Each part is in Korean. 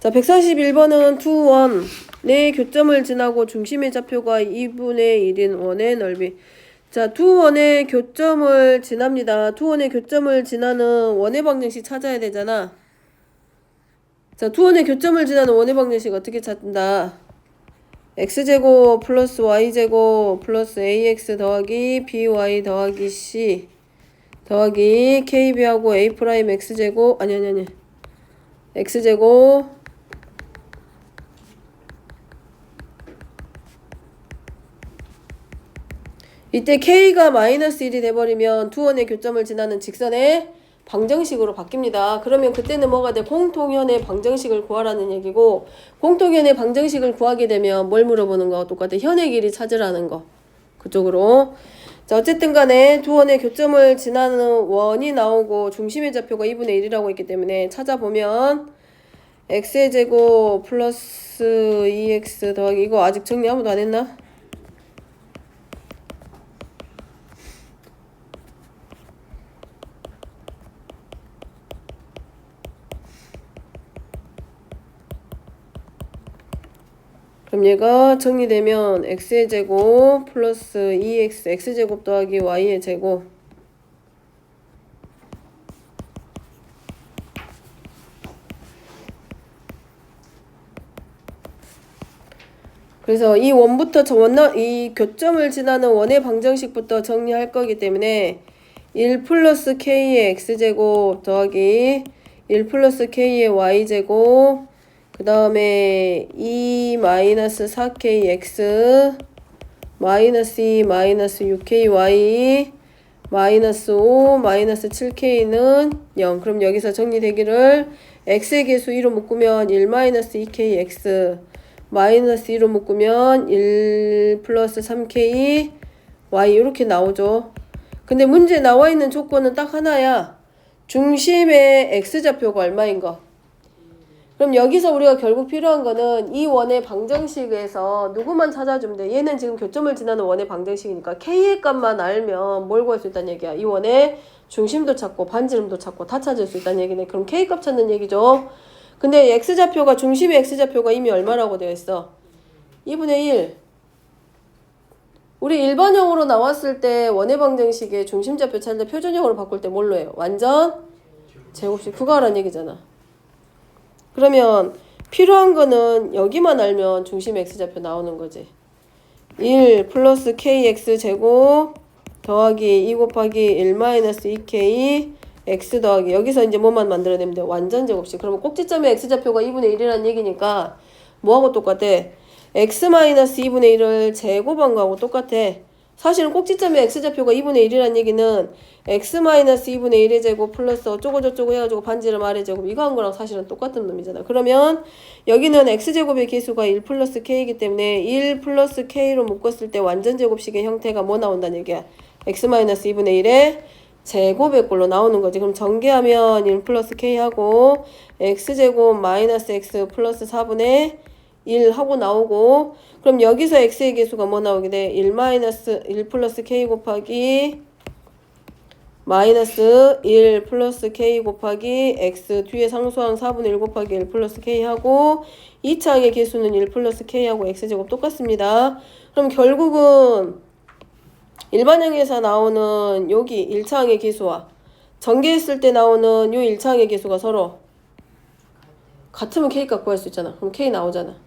자, 141번은 to 원. 내 교점을 지나고 중심의 좌표가 2분의 1인 원의 넓이. 자, to 원의 교점을 지납니다. to 원의 교점을 지나는 원의 방정식 찾아야 되잖아. 자, to 원의 교점을 지나는 원의 방정식 어떻게 찾는다? x제곱 플러스 y제곱 플러스 ax 더하기 by 더하기 c 더하기 kb하고 a 프라임 x제곱 아니 x제곱 이때 k가 마이너스 1이 돼버리면 두 원의 교점을 지나는 직선의 방정식으로 바뀝니다. 그러면 그때는 뭐가 돼? 공통현의 방정식을 구하라는 얘기고, 공통현의 방정식을 구하게 되면 뭘 물어보는 거? 똑같아. 현의 길이 찾으라는 거. 그쪽으로. 자, 어쨌든 간에 두 원의 교점을 지나는 원이 나오고 중심의 좌표가 2분의 1이라고 있기 때문에 찾아보면 x의 제곱 플러스 2x 더하기 이거 아직 정리 아무도 안 했나? 그럼 얘가 정리되면 x의 제곱 플러스 2x x제곱 더하기 y의 제곱 그래서 이 원부터 이 교점을 지나는 원의 방정식부터 정리할 거기 때문에 1 플러스 k의 x제곱 더하기 1 플러스 k의 y제곱 그 다음에 2 마이너스 4kx 마이너스 2 마이너스 6ky 마이너스 5 마이너스 7k는 0. 그럼 여기서 정리되기를 x의 개수 2로 묶으면 1 마이너스 2kx 마이너스 2로 묶으면 1 플러스 3k y 이렇게 나오죠. 근데 문제에 나와 있는 조건은 딱 하나야. 중심의 x좌표가 얼마인 거. 그럼 여기서 우리가 결국 필요한 거는 이 원의 방정식에서 누구만 찾아주면 돼. 얘는 지금 교점을 지나는 원의 방정식이니까 k의 값만 알면 뭘 구할 수 있다는 얘기야. 이 원의 중심도 찾고 반지름도 찾고 다 찾을 수 있다는 얘기네. 그럼 k 값 찾는 얘기죠. 근데 x좌표가 중심의 x좌표가 이미 얼마라고 되어 있어? 2분의 1. 우리 일반형으로 나왔을 때 원의 방정식의 중심좌표 찾을 때 표준형으로 바꿀 때 뭘로 해요? 완전 제곱식. 그거 하라는 얘기잖아. 그러면 필요한 거는 여기만 알면 중심 x좌표 나오는 거지. 1 플러스 kx 제곱 더하기 2 곱하기 1 마이너스 2k x 더하기 여기서 이제 뭐만 만들어내면 돼? 완전 제곱식. 그러면 꼭지점의 x좌표가 2분의 1이라는 얘기니까 뭐하고 똑같아? x 마이너스 2분의 1을 제곱한 거하고 똑같아. 사실은 꼭지점의 x좌표가 2분의 1이라는 얘기는 x 마이너스 2분의 1의 제곱 플러스 어쩌고저쩌고 해가지고 반지름 아래 제곱 이거 한 거랑 사실은 똑같은 놈이잖아. 그러면 여기는 x제곱의 개수가 1 플러스 k이기 때문에 1 플러스 k로 묶었을 때 완전 제곱식의 형태가 뭐 나온다는 얘기야? x 마이너스 2분의 1의 제곱의 꼴로 나오는 거지. 그럼 전개하면 1 플러스 k하고 x제곱 마이너스 x 플러스 4분의 1 하고 나오고 그럼 여기서 x의 개수가 뭐 나오게 돼? 1 마이너스 1 플러스 k 곱하기 마이너스 1 플러스 k 곱하기 x 뒤에 상수항 4분의 1 곱하기 1 플러스 k 하고 2차항의 개수는 1 플러스 k 하고 x제곱 똑같습니다. 그럼 결국은 일반형에서 나오는 여기 1차항의 개수와 전개했을 때 나오는 요 1차항의 개수가 서로 같으면 k값 구할 수 있잖아. 그럼 k 나오잖아.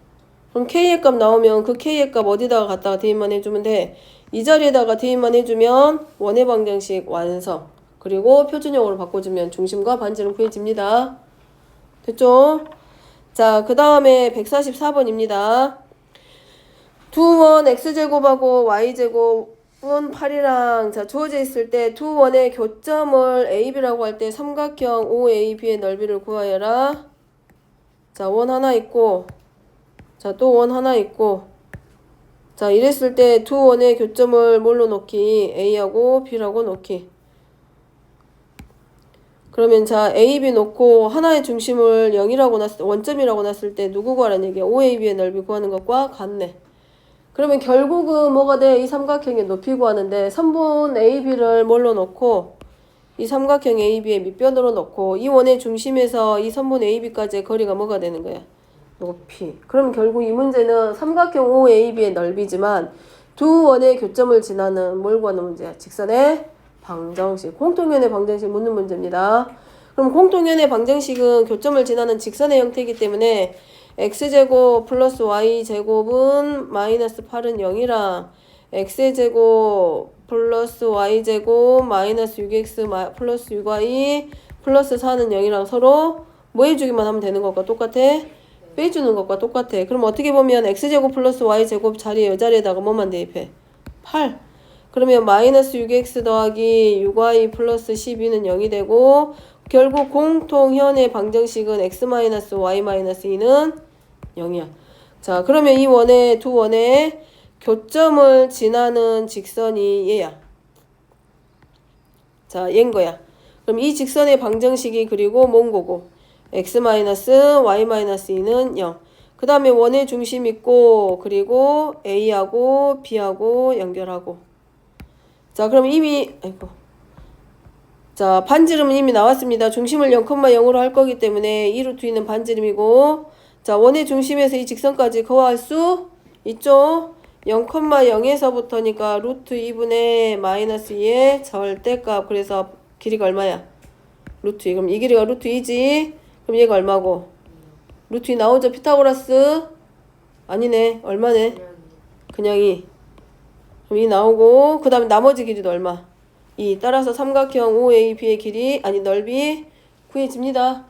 그럼 k의 값 나오면 그 k의 값 어디다가 갖다가 대입만 해주면 돼. 이 자리에다가 대입만 해주면 원의 방정식 완성. 그리고 표준형으로 바꿔주면 중심과 반지름 구해집니다. 됐죠? 자, 그 다음에 144번입니다. 두 원 x제곱하고 y제곱은 8이랑 자 주어져 있을 때 두 원의 교점을 AB라고 할 때 삼각형 OAB의 넓이를 구하여라. 자, 원 하나 있고 자, 또 원 하나 있고 자, 이랬을 때 두 원의 교점을 뭘로 놓기? A하고 B라고 놓기. 그러면 자, A, B 놓고 하나의 중심을 0이라고 놨을 때, 원점이라고 놨을 때 누구 구하라는 얘기야? OAB의 넓이 구하는 것과 같네. 그러면 결국은 뭐가 돼? 이 삼각형의 높이 구하는데 선분 AB를 뭘로 놓고 이 삼각형 AB의 밑변으로 놓고 이 원의 중심에서 이 선분 AB까지의 거리가 뭐가 되는 거야? 높이. 그럼 결국 이 문제는 삼각형 OAB의 넓이지만 두 원의 교점을 지나는 뭘 구하는 문제야? 직선의 방정식. 공통연의 방정식 묻는 문제입니다. 그럼 공통연의 방정식은 교점을 지나는 직선의 형태이기 때문에 x제곱 플러스 y제곱은 마이너스 8은 0이랑 x제곱 플러스 y제곱 마이너스 6x 플러스 6y 플러스 4는 0이랑 서로 뭐 해주기만 하면 되는 것과 똑같아? 빼주는 것과 똑같아. 그럼 어떻게 보면 x제곱 플러스 y제곱 자리에 이 자리에다가 뭐만 대입해? 8. 그러면 마이너스 6x 더하기 6y 플러스 12는 0이 되고 결국 공통현의 방정식은 x 마이너스 y 마이너스 2는 0이야. 자, 그러면 이 원의 두 원의 교점을 지나는 직선이 얘야. 자, 얘인 거야. 그럼 이 직선의 방정식이 그리고 뭔 거고? x 마이너스 y 마이너스 2는 0. 그 다음에 원의 중심 있고 그리고 a하고 b하고 연결하고. 자, 그럼 이미 자, 반지름은 이미 나왔습니다. 중심을 0,0으로 할 거기 때문에 2루트 2는 반지름이고, 자, 원의 중심에서 이 직선까지 거할 수 있죠? 0,0에서부터니까 루트 2분의 마이너스 2의 절대값. 그래서 길이가 얼마야? 루트 2. 그럼 이 길이가 루트 2지? 그럼 얘가 얼마고? 루트 2 나오죠? 피타고라스? 아니네. 얼마네? 그냥 2. 그럼 2 나오고, 그 다음에 나머지 길이도 얼마? 2. 따라서 삼각형 OAB의 길이, 아니 넓이 구해집니다.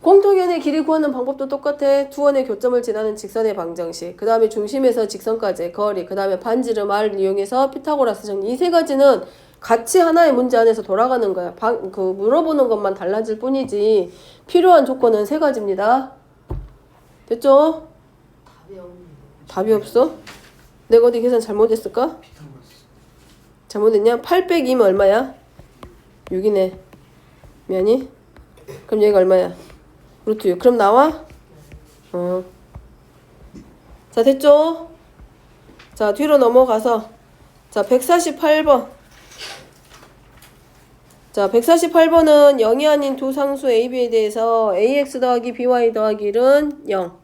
공통연의 길이 구하는 방법도 똑같아. 두 원의 교점을 지나는 직선의 방정식, 그 다음에 중심에서 직선까지의 거리, 그 다음에 반지름 R을 이용해서 피타고라스 정리. 이 세 가지는 같이 하나의 문제 안에서 돌아가는 거야. 물어보는 것만 달라질 뿐이지 필요한 조건은 세 가지입니다. 됐죠? 답이 없어? 내가 어디 계산 잘못했을까? 잘못했냐? 8 빼기 2면 얼마야? 6이네. 미안히. 그럼 얘가 얼마야? 루트 6. 그럼 나와? 자, 됐죠? 자, 뒤로 넘어가서 자, 148번. 자, 148번은 0이 아닌 두 상수 A, B에 대해서 ax 더하기 by 더하기 1은 0.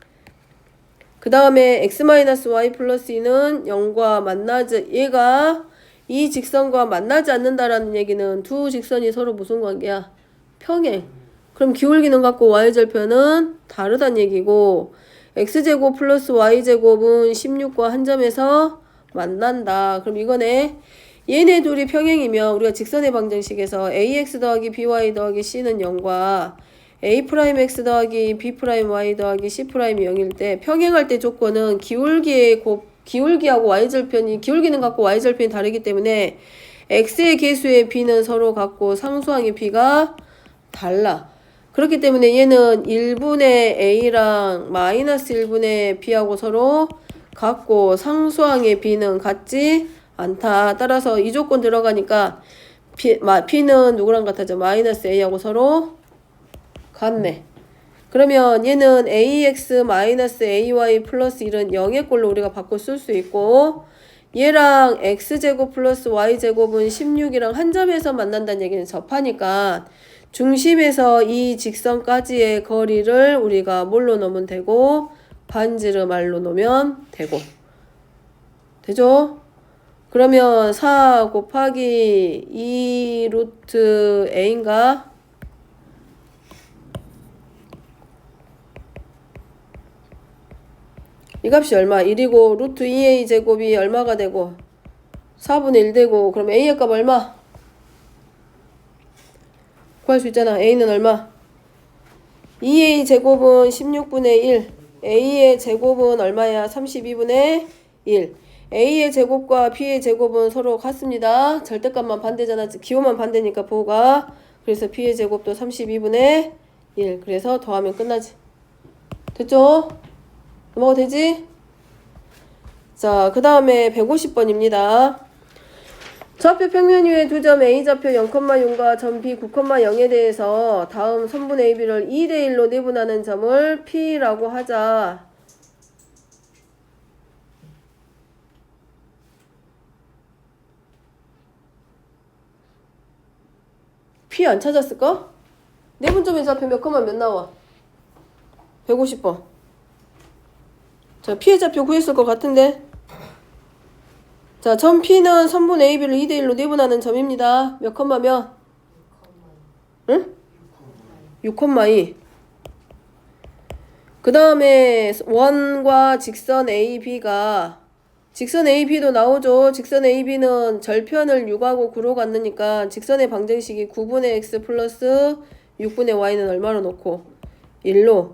그 다음에 x-y 플러스 2는 0과 만나지, 얘가 이 직선과 만나지 않는다라는 얘기는 두 직선이 서로 무슨 관계야? 평행. 그럼 기울기는 같고 y절편은 다르다는 얘기고, x제곱 플러스 y제곱은 16과 한 점에서 만난다. 그럼 이거네. 얘네 둘이 평행이면 우리가 직선의 방정식에서 ax 더하기 by 더하기 c는 0과 a'x 더하기 b'y 더하기 c'이 0일 때, 평행할 때 조건은 기울기하고 y절편이, 기울기는 같고 y절편이 다르기 때문에 x의 개수의 b는 서로 같고 상수항의 b가 달라. 그렇기 때문에 얘는 1분의 a랑 마이너스 1분의 b하고 서로 같고 상수항의 b는 같지 않다. 따라서 이 조건 들어가니까 b는 누구랑 같아져? 마이너스 a하고 서로 같네. 그러면 얘는 ax 마이너스 ay 플러스 1은 0의 꼴로 우리가 바꿔 쓸 수 있고, 얘랑 x제곱 플러스 y제곱은 16이랑 한 점에서 만난다는 얘기는 접하니까 중심에서 이 직선까지의 거리를 우리가 뭘로 놓으면 되고, 반지름 R로 놓으면 되고. 되죠? 그러면 4 곱하기 2 루트 a인가? 이 값이 얼마? 1이고 루트 2a 제곱이 얼마가 되고 4분의 1 되고, 그럼 a의 값 얼마? 구할 수 있잖아. a는 얼마? 2a 제곱은 16분의 1, a의 제곱은 얼마야? 32분의 1. a의 제곱과 b의 제곱은 서로 같습니다. 절대값만 반대잖아. 기호만 반대니까 부호가. 그래서 b의 제곱도 32분의 1. 그래서 더하면 끝나지. 됐죠? 넘어가 되지? 자, 그 다음에 150번입니다. 좌표 평면 위에 두 점 A좌표 0,0과 점 B 9,0에 대해서 다음 선분 AB를 2대1로 내분하는 점을 P라고 하자. P 안 찾았을까? 내분점의 좌표 몇 컴마 몇 나와? 150번. 자, P의 좌표 구했을 것 같은데. 자, 점 P는 선분 AB를 2대1로 내분하는 점입니다. 몇 컴마 몇? 응? 6,2. 그 다음에 원과 직선 AB가 직선 AB도 나오죠. 직선 AB는 절편을 6하고 9로 갖느니까 직선의 방정식이 9분의 x 플러스 6분의 y는 얼마로 놓고 1로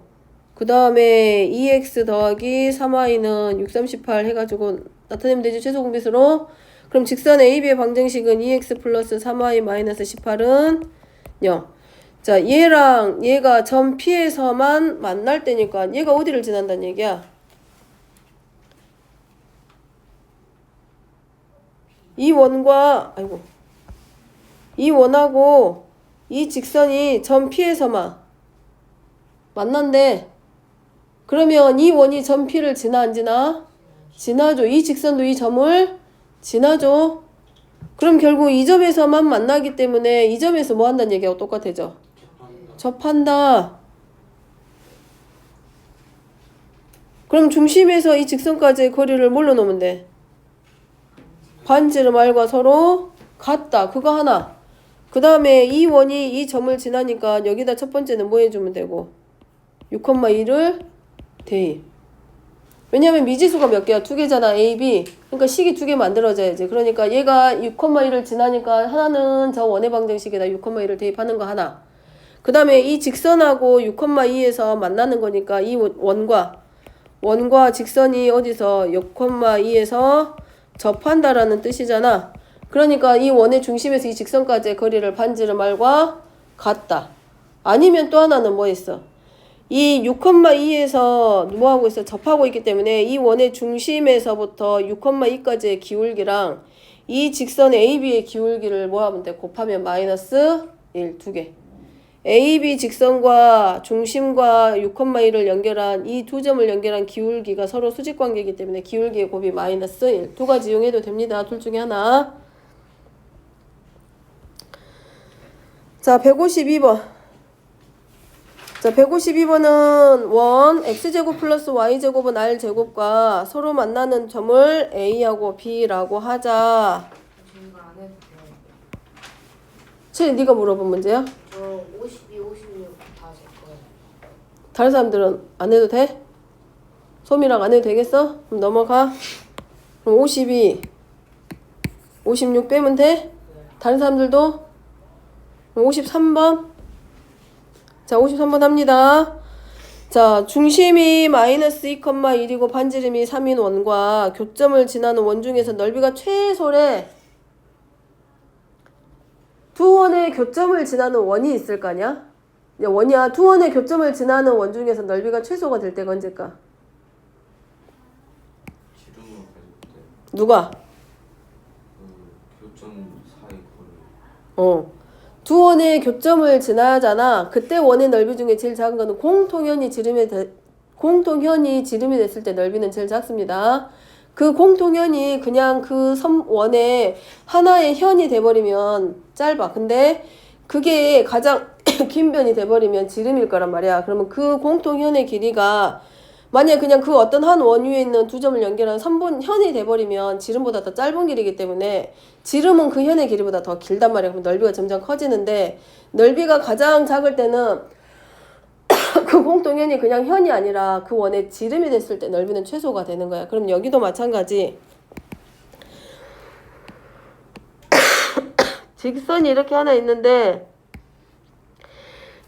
그 다음에 2x 더하기 3y는 6, 38 해가지고 나타내면 되죠. 최소 공배수로. 그럼 직선 AB의 방정식은 2x 플러스 3y 마이너스 18은 0. 자, 얘랑 얘가 점 P에서만 만날 때니까 얘가 어디를 지난다는 얘기야? 이 원과 이 원하고 이 직선이 점 P에서만 만난대. 그러면 이 원이 점 P를 지나 안 지나? 지나죠. 이 직선도 이 점을 지나죠. 그럼 결국 이 점에서만 만나기 때문에 이 점에서 뭐 한다는 얘기하고 똑같아져. 접한다. 그럼 중심에서 이 직선까지의 거리를 뭘로 놓으면 돼? 반지름 r과 서로 같다. 그거 하나. 그 다음에 이 원이 이 점을 지나니까 여기다 첫 번째는 뭐 해주면 되고 6,2를 대입. 왜냐면 미지수가 몇 개야? 2개잖아. A, B. 그러니까 식이 2개 만들어져야지. 그러니까 얘가 6,1을 지나니까 하나는 저 원의 방정식에다 6,1을 대입하는 거 하나. 그 다음에 이 직선하고 6,2에서 만나는 거니까 이 원과 직선이 어디서 6,2에서 접한다라는 뜻이잖아. 그러니까 이 원의 중심에서 이 직선까지의 거리를 반지름 r과 같다. 아니면 또 하나는 뭐 있어? 이 6,2에서 뭐 하고 있어? 접하고 있기 때문에 이 원의 중심에서부터 6,2까지의 기울기랑 이 직선 AB의 기울기를 뭐 하면 돼? 곱하면 마이너스 1, 두 개. AB 직선과 중심과 6,2를 연결한 이 두 점을 연결한 기울기가 서로 수직관계이기 때문에 기울기의 곱이 마이너스 1. 두 가지 이용해도 됩니다. 둘 중에 하나. 자, 152번. 자, 152번은 원 x제곱 플러스 y제곱은 r제곱과 서로 만나는 점을 A하고 B라고 하자. 쟤 네가 물어본 문제야? 저 52, 56 다 제 거예요. 다른 사람들은 안 해도 돼? 소미랑 안 해도 되겠어? 그럼 넘어가. 그럼 52, 56 빼면 돼? 다른 사람들도? 그럼 53번. 자, 53번 합니다. 자, 중심이 마이너스 2,1이고 반지름이 3인 원과 교점을 지나는 원 중에서 넓이가 최소래. 두 원의 교점을 지나는 원이 있을 거 아니야? 원이야. 두 원의 교점을 지나는 원 중에서 넓이가 최소가 될 때가 언제일까? 지름으로 가질 때 누가? 교점 사이 거리. 두 원의 교점을 지나잖아. 그때 원의 넓이 중에 제일 작은 거는 공통현이 지름이 됐을 때 넓이는 제일 작습니다. 그 공통현이 그냥 그 원의 하나의 현이 돼버리면 짧아. 근데 그게 가장 긴 변이 돼버리면 지름일 거란 말이야. 그러면 그 공통현의 길이가 만약에 그냥 그 어떤 한 원 위에 있는 두 점을 연결한 3분 현이 돼버리면 지름보다 더 짧은 길이기 때문에 지름은 그 현의 길이보다 더 길단 말이야. 그럼 넓이가 점점 커지는데 넓이가 가장 작을 때는 그 공통현이 그냥 현이 아니라 그 원의 지름이 됐을 때 넓이는 최소가 되는 거야. 그럼 여기도 마찬가지. 직선이 이렇게 하나 있는데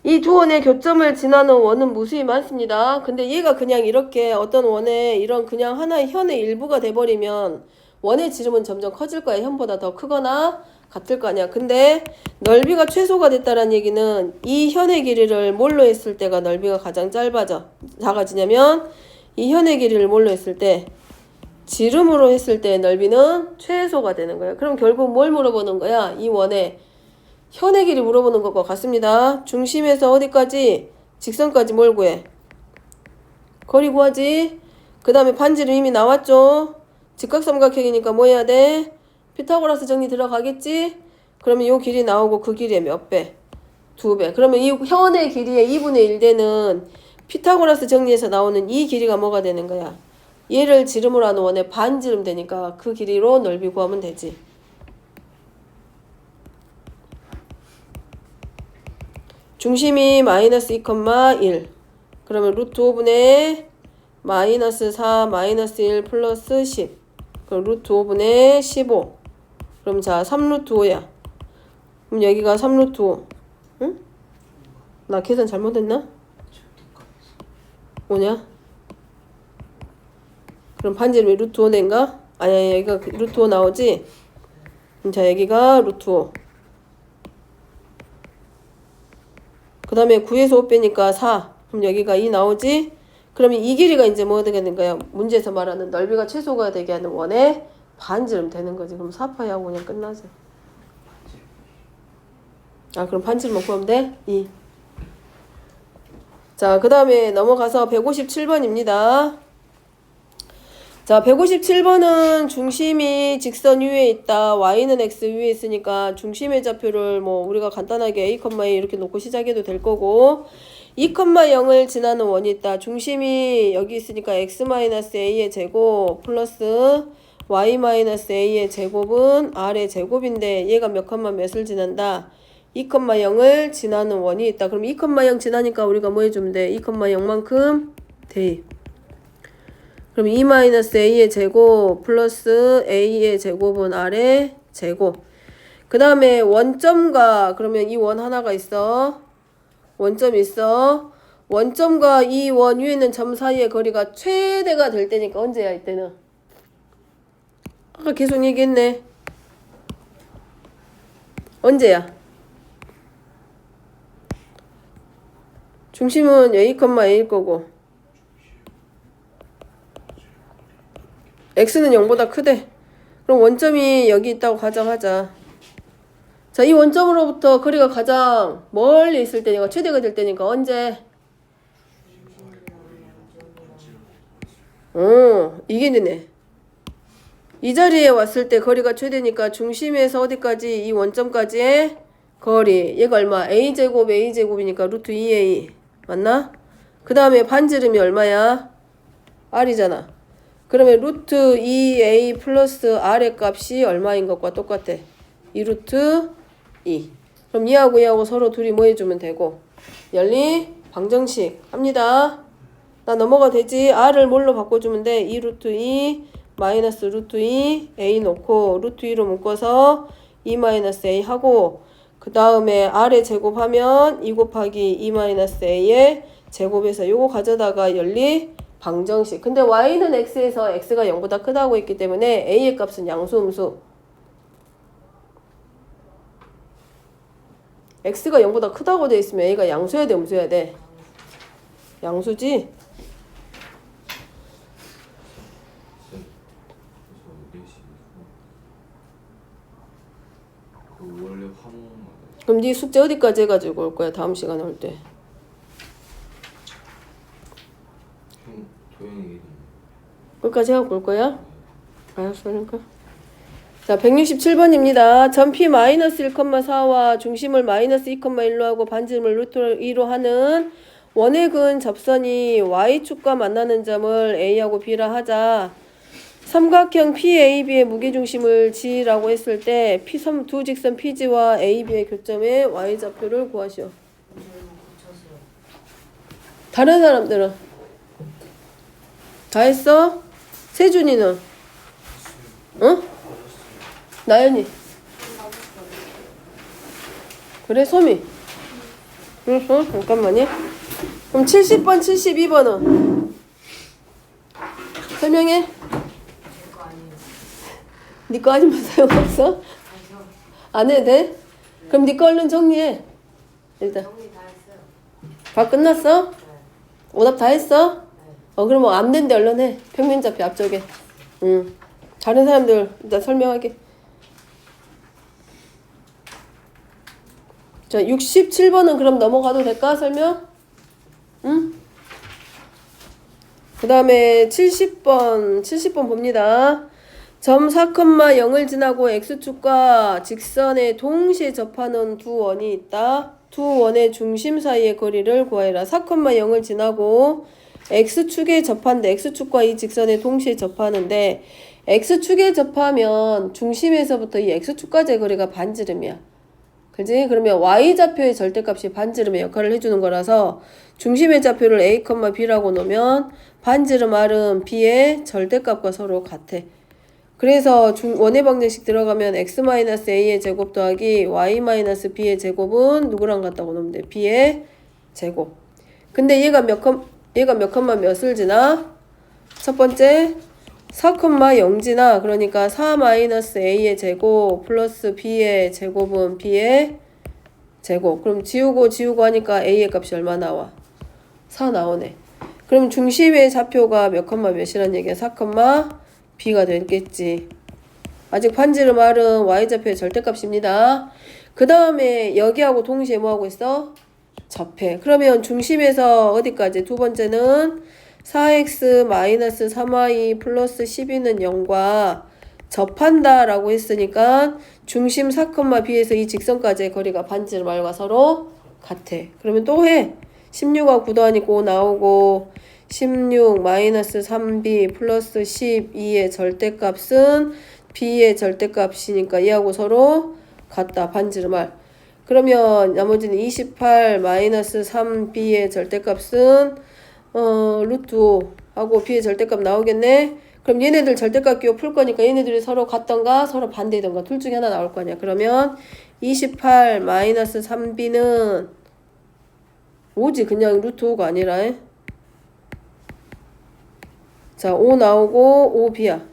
이 두 원의 교점을 지나는 원은 무수히 많습니다. 근데 얘가 그냥 이렇게 어떤 원의 이런 그냥 하나의 현의 일부가 돼버리면 원의 지름은 점점 커질 거야. 현보다 더 크거나 같을 거 아니야. 근데 넓이가 최소가 됐다는 얘기는 이 현의 길이를 뭘로 했을 때가 넓이가 가장 작아지냐면 이 현의 길이를 뭘로 했을 때 지름으로 했을 때 넓이는 최소가 되는 거야. 그럼 결국 뭘 물어보는 거야? 이 원의 현의 길이 물어보는 것과 같습니다. 중심에서 어디까지? 직선까지 뭘 구해? 거리 구하지. 그 다음에 반지름 이미 나왔죠. 직각삼각형이니까 뭐 해야 돼? 피타고라스 정리 들어가겠지? 그러면 이 길이 나오고 그 길이의 몇 배? 2배. 그러면 이 현의 길이의 2분의 1되는 피타고라스 정리에서 나오는 이 길이가 뭐가 되는 거야? 얘를 지름으로 하는 원의 반지름 되니까 그 길이로 넓이 구하면 되지. 중심이 마이너스 2,1. 그러면 루트 5분의 마이너스 4 마이너스 1 플러스 10. 그럼 루트 5분의 15. 그럼 자 3루트 5야. 그럼 여기가 3루트 5. 응? 나 계산 잘못했나? 5냐? 그럼 반지름이 루트 5인가? 아니야, 여기가 루트 5 나오지? 자, 여기가 루트 5. 그 다음에 9에서 5 빼니까 4. 그럼 여기가 2 나오지? 그러면 이 길이가 이제 뭐가 되는 거야? 문제에서 말하는 넓이가 최소가 되게 하는 원의 반지름 되는 거지. 그럼 4파이하고 그냥 끝나지. 아, 그럼 반지름만 구하면 돼? 2. 자, 그 다음에 넘어가서 157번입니다. 자, 157번은 중심이 직선 위에 있다. y는 x 위에 있으니까 중심의 좌표를 뭐 우리가 간단하게 a, a 이렇게 놓고 시작해도 될 거고 2,0을 지나는 원이 있다. 중심이 여기 있으니까 x-a의 제곱 플러스 y-a의 제곱은 r의 제곱인데 얘가 몇 컴마 몇을 지난다. 2,0을 지나는 원이 있다. 그럼 2,0 지나니까 우리가 뭐 해주면 돼? 2,0만큼 대입. 그럼 2-a의 제곱 플러스 a의 제곱은 r의 제곱. 그 다음에 원점과 그러면 이 원 하나가 있어. 원점 있어. 원점과 이 원 위에 있는 점 사이의 거리가 최대가 될 때니까 언제야 이때는? 아까 계속 얘기했네. 언제야? 중심은 a,a일 거고 x는 0보다 크대. 그럼 원점이 여기 있다고 가정하자. 자, 이 원점으로부터 거리가 가장 멀리 있을 때니까 최대가 될 때니까 언제? 이게 되네. 이 자리에 왔을 때 거리가 최대니까 중심에서 어디까지? 이 원점까지의 거리. 얘가 얼마? a제곱이니까 루트 2a. 맞나? 그 다음에 반지름이 얼마야? r이잖아. 그러면 루트 2a 플러스 r의 값이 얼마인 것과 똑같아. 2루트 2. 그럼 얘하고 서로 둘이 뭐 해주면 되고 연리 방정식 합니다. 나 넘어가 되지. r을 뭘로 바꿔주면 돼? 2루트 2 마이너스 루트 2 a 놓고 루트 2로 묶어서 2 마이너스 a 하고 그 다음에 r의 제곱하면 2 곱하기 2 마이너스 a의 제곱해서 요거 가져다가 연리 방정식. 근데 y는 x에서 x가 0보다 크다고 했기 때문에 a의 값은 양수 음수. x가 0보다 크다고 돼 있으면 a가 양수여야 돼 음수여야 돼? 양수지? 그 원래 화목만 그럼 네 숙제 어디까지 해가지고 올 거야 다음 시간에 올 때? 형 도현이 끝까지 하고 올 거야? 알았어 그러니까. 자 167번입니다. 점 P-1,4와 중심을 -2,1로 하고 반지름을 루트 2로 하는 원액은 접선이 Y축과 만나는 점을 A하고 B라 하자. 삼각형 PAB의 무게중심을 G라고 했을 때 두 직선 PG와 AB의 교점의 Y좌표를 구하시오. 다른 사람들은? 다 했어? 세준이는? 응? 나연이? 그래 소미? 응? 잠깐만요. 그럼 70번 72번은? 설명해? 네 거 아니면 소용없어? 안 해도 돼? 그럼 네 거 얼른 정리해. 일단 정리 다 했어요. 다 끝났어? 네. 오답 다 했어? 네. 그럼 뭐 안 된대 얼른 해. 평면좌표 앞쪽에. 응. 다른 사람들 일단 설명할게. 자 67번은 그럼 넘어가도 될까 설명? 응? 그 다음에 70번 봅니다. 점 4,0을 지나고 x축과 직선에 동시에 접하는 두 원이 있다. 두 원의 중심 사이의 거리를 구하여라. 4,0을 지나고 x축에 접하는데 x축과 이 직선에 동시에 접하는데 x축에 접하면 중심에서부터 이 x축까지의 거리가 반지름이야. 그지? 그러면 y좌표의 절대값이 반지름의 역할을 해주는 거라서 중심의 좌표를 a, b라고 놓으면 반지름 r은 b의 절대값과 서로 같아. 그래서 원의 방정식 들어가면 x-a의 제곱 더하기 y-b의 제곱은 누구랑 같다고 놓으면 돼? b의 제곱. 근데 얘가 몇 컴마 몇을 지나? 첫 번째 4,0 지나. 그러니까 4-a의 제곱 플러스 b의 제곱은 b의 제곱. 그럼 지우고 하니까 a의 값이 얼마 나와? 4 나오네. 그럼 중심의 좌표가 몇 컴마 몇이란 얘기야? 4, b가 되겠지. 아직 반지름 r은 y좌표의 절대값입니다. 그 다음에 여기하고 동시에 뭐하고 있어? 접해. 그러면 중심에서 어디까지? 두 번째는 4x-3y 플러스 12는 0과 접한다 라고 했으니까 중심 4,b에서 이 직선까지의 거리가 반지름 r과 서로 같아. 그러면 또 해. 16하고 9 더하니까 5 나오고 16-3b 플러스 12의 절대값은 b의 절대값이니까 얘하고 서로 같다. 반지름 r. 그러면 나머지는 28-3b의 절대값은 루트 5하고 b의 절대값 나오겠네. 그럼 얘네들 절대값 기호 풀 거니까 얘네들이 서로 같던가 서로 반대던가 둘 중에 하나 나올 거 아니야. 그러면 28-3b는 5지. 그냥 루트 5가 아니라. 자, 5 나오고 5b야.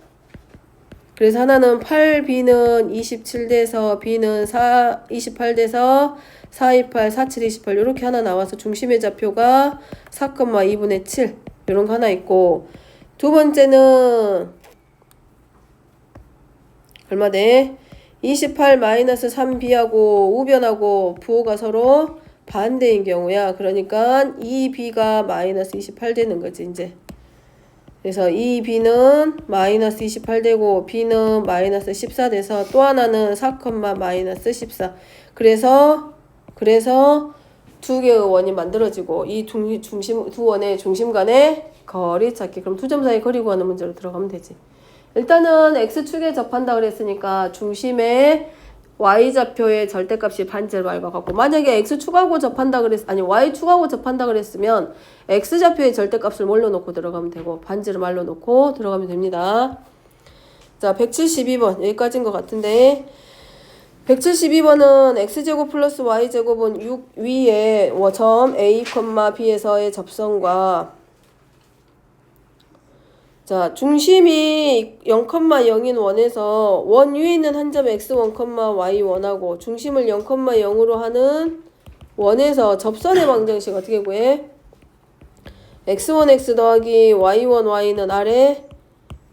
그래서 하나는 8b는 27돼서 b는 28돼서 4, 28, 4, 7, 28 이렇게 하나 나와서 중심의 좌표가 4,2분의 7 이런 거 하나 있고, 두 번째는 얼마 돼? 28-3b하고 우변하고 부호가 서로 반대인 경우야. 그러니까 2b가 -28 되는 거지 이제. 그래서 이 b는 -28 되고 b는 -14 돼서 또 하나는 4, -14. 그래서 두 개의 원이 만들어지고 이 두 원의 중심 간의 거리 찾기. 그럼 두 점 사이 거리 구하는 문제로 들어가면 되지. 일단은 x축에 접한다 그랬으니까 중심의 y좌표의 절대값이 반지름 r과 같고, 만약에 x축하고 접한다 y축하고 접한다 그랬으면 x좌표의 절대값을 뭘로 놓고 들어가면 되고 반지름 r로 놓고 들어가면 됩니다. 자, 172번 여기까지인 것 같은데, 172번은 x제곱 플러스 y제곱은 6 위에 점 a, b에서의 접선과, 자, 중심이 0,0인 원에서 원 위에 있는 한 점 x1, y1하고 중심을 0,0으로 하는 원에서 접선의 방정식 어떻게 구해? x1x 더하기 y1, y는 아래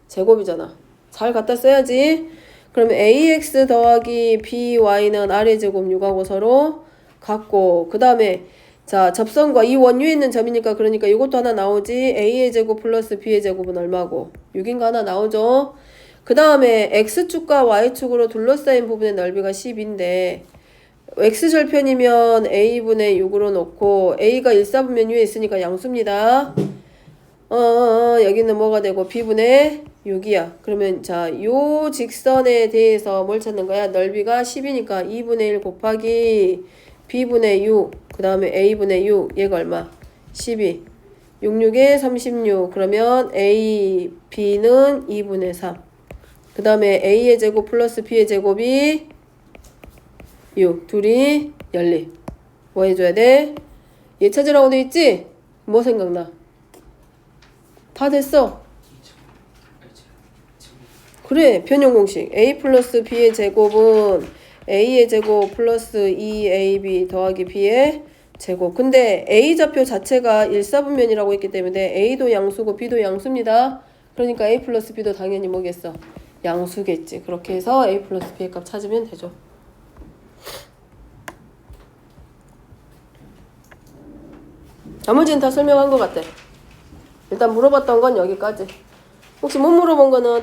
제곱이잖아. 잘 갖다 써야지. 그러면 ax 더하기 by는 아래 제곱 6하고 서로 같고, 그 다음에 자, 접선과 이 원 위에 있는 점이니까 그러니까 이것도 하나 나오지. a의 제곱 플러스 b의 제곱은 얼마고? 6인가 하나 나오죠. 그 다음에 x축과 y축으로 둘러싸인 부분의 넓이가 10인데 x절편이면 a분의 6으로 놓고 a가 1사분면 위에 있으니까 양수입니다. 여기는 뭐가 되고 b분의 6이야. 그러면 자, 요 직선에 대해서 뭘 찾는 거야? 넓이가 10이니까 2분의 1 곱하기 b분의 6, 그 다음에 a분의 6, 얘가 얼마? 12. 66에 36. 그러면 a, b는 2분의 3. 그 다음에 a의 제곱 플러스 b의 제곱이 6. 둘이 연립. 뭐 해줘야 돼? 얘 찾으라고 돼 있지? 뭐 생각나? 다 됐어. 그래, 변형 공식. a 플러스 b의 제곱은 a의 제곱 플러스 2ab 더하기 b의 제곱. 근데 a좌표 자체가 1사분면이라고 했기 때문에 a도 양수고 b도 양수입니다. 그러니까 a 플러스 b도 당연히 뭐겠어? 양수겠지. 그렇게 해서 a 플러스 b의 값 찾으면 되죠. 나머지는 다 설명한 것 같아. 일단 물어봤던 건 여기까지. 혹시 못 물어본 거는